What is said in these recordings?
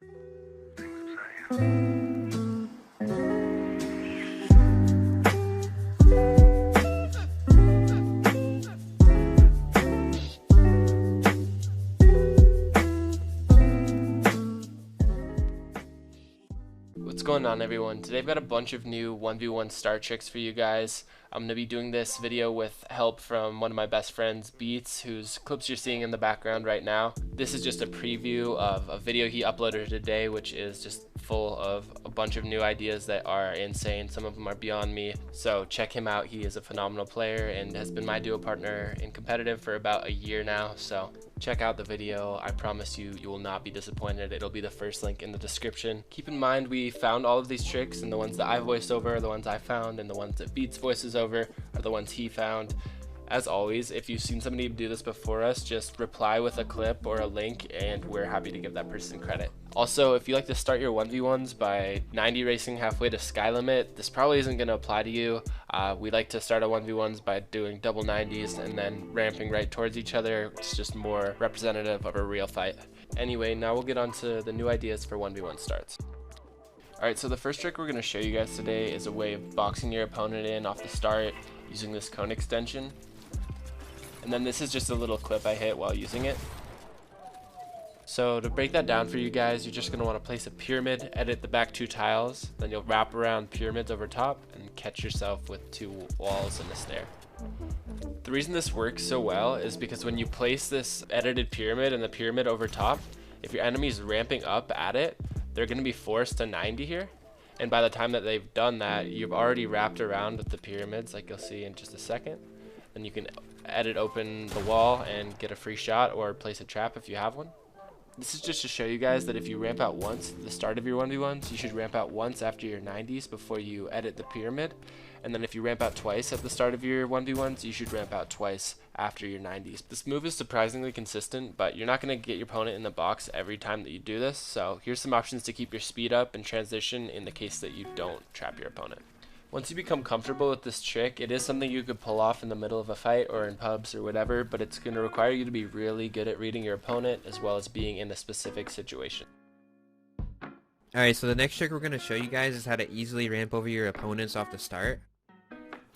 What's going on, everyone? Today I've got a bunch of new 1v1 star tricks for you guys. I'm going to be doing this video with help from one of my best friends, Beats, whose clips you're seeing in the background right now. This is just a preview of a video he uploaded today, which is just full of a bunch of new ideas that are insane. Some of them are beyond me, so check him out. He is a phenomenal player and has been my duo partner in competitive for about a year now, so check out the video. I promise you, you will not be disappointed. It'll be the first link in the description. Keep in mind, we found all of these tricks, and the ones that I voiced over are the ones I found, and the ones that Beats voices over are the ones he found. As always, if you've seen somebody do this before us, just reply with a clip or a link, and we're happy to give that person credit. Also, if you like to start your 1v1s by 90 racing halfway to sky limit, this probably isn't going to apply to you. We like to start our 1v1s by doing double 90s and then ramping right towards each other. It's just more representative of a real fight. Anyway, now we'll get on to the new ideas for 1v1 starts. Alright, so the first trick we're going to show you guys today is a way of boxing your opponent in off the start using this cone extension. And then this is just a little clip I hit while using it. So to break that down for you guys, you're just going to want to place a pyramid, edit the back two tiles, then you'll wrap around pyramids over top and catch yourself with two walls and a stair. The reason this works so well is because when you place this edited pyramid and the pyramid over top, if your enemy is ramping up at it, they're going to be forced to 90 here. And by the time that they've done that, you've already wrapped around with the pyramids, like you'll see in just a second. Then you can edit open the wall and get a free shot or place a trap if you have one. This is just to show you guys that if you ramp out once at the start of your 1v1s, you should ramp out once after your 90s before you edit the pyramid. And then if you ramp out twice at the start of your 1v1s, you should ramp out twice after your 90s. This move is surprisingly consistent, but you're not going to get your opponent in the box every time that you do this. So here's some options to keep your speed up and transition in the case that you don't trap your opponent. Once you become comfortable with this trick, it is something you could pull off in the middle of a fight or in pubs or whatever, but it's going to require you to be really good at reading your opponent as well as being in a specific situation. Alright, so the next trick we're going to show you guys is how to easily ramp over your opponents off the start.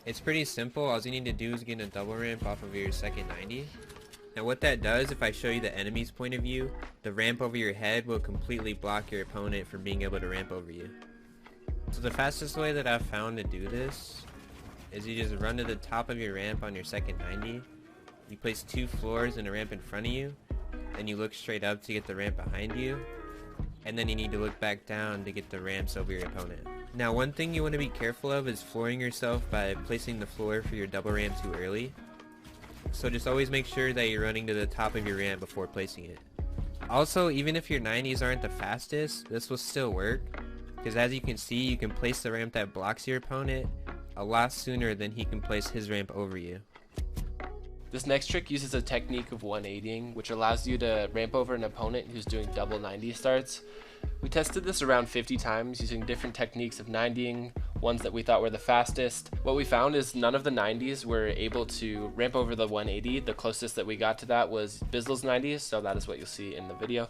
It's pretty simple. All you need to do is get a double ramp off of your second 90. Now what that does, if I show you the enemy's point of view, the ramp over your head will completely block your opponent from being able to ramp over you. So the fastest way that I've found to do this is you just run to the top of your ramp on your second 90. You place two floors and a ramp in front of you. Then you look straight up to get the ramp behind you. And then you need to look back down to get the ramps over your opponent. Now one thing you want to be careful of is flooring yourself by placing the floor for your double ramp too early. So just always make sure that you're running to the top of your ramp before placing it. Also, even if your 90s aren't the fastest, this will still work. Because as you can see, you can place the ramp that blocks your opponent a lot sooner than he can place his ramp over you. This next trick uses a technique of 180ing, which allows you to ramp over an opponent who's doing double 90 starts. We tested this around 50 times using different techniques of 90ing, ones that we thought were the fastest. What we found is none of the 90s were able to ramp over the 180. The closest that we got to that was Bizzle's 90s, so that is what you'll see in the video.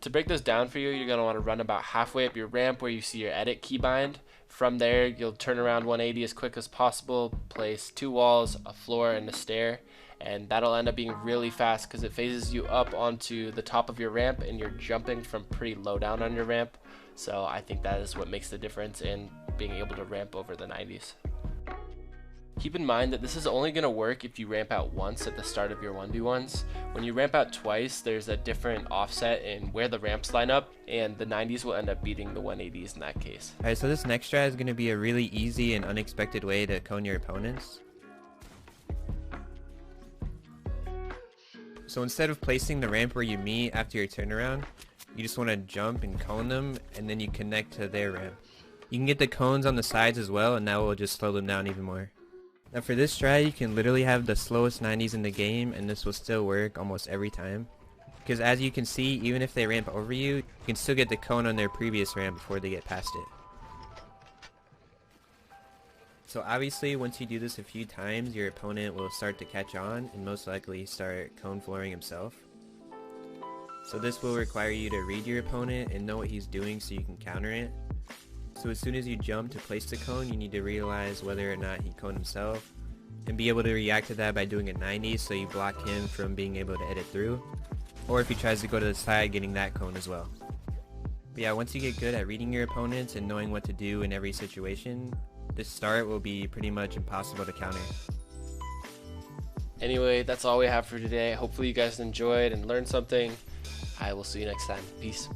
To break this down for you, you're going to want to run about halfway up your ramp where you see your edit keybind. From there, you'll turn around 180 as quick as possible, place two walls, a floor, and a stair, and that'll end up being really fast because it phases you up onto the top of your ramp and you're jumping from pretty low down on your ramp. So I think that is what makes the difference in being able to ramp over the 90s. Keep in mind that this is only going to work if you ramp out once at the start of your 1v1s. When you ramp out twice, there's a different offset in where the ramps line up, and the 90s will end up beating the 180s in that case. Alright, so this next strat is going to be a really easy and unexpected way to cone your opponents. So instead of placing the ramp where you meet after your turnaround, you just want to jump and cone them, and then you connect to their ramp. You can get the cones on the sides as well, and that will just slow them down even more. Now for this strat, you can literally have the slowest 90s in the game and this will still work almost every time. Because as you can see, even if they ramp over you, you can still get the cone on their previous ramp before they get past it. So obviously once you do this a few times, your opponent will start to catch on and most likely start cone flooring himself. So this will require you to read your opponent and know what he's doing so you can counter it. So as soon as you jump to place the cone, you need to realize whether or not he coned himself and be able to react to that by doing a 90 so you block him from being able to edit through, or if he tries to go to the side, getting that cone as well. But yeah, once you get good at reading your opponents and knowing what to do in every situation, this start will be pretty much impossible to counter. Anyway, that's all we have for today. Hopefully you guys enjoyed and learned something. I will see you next time. Peace.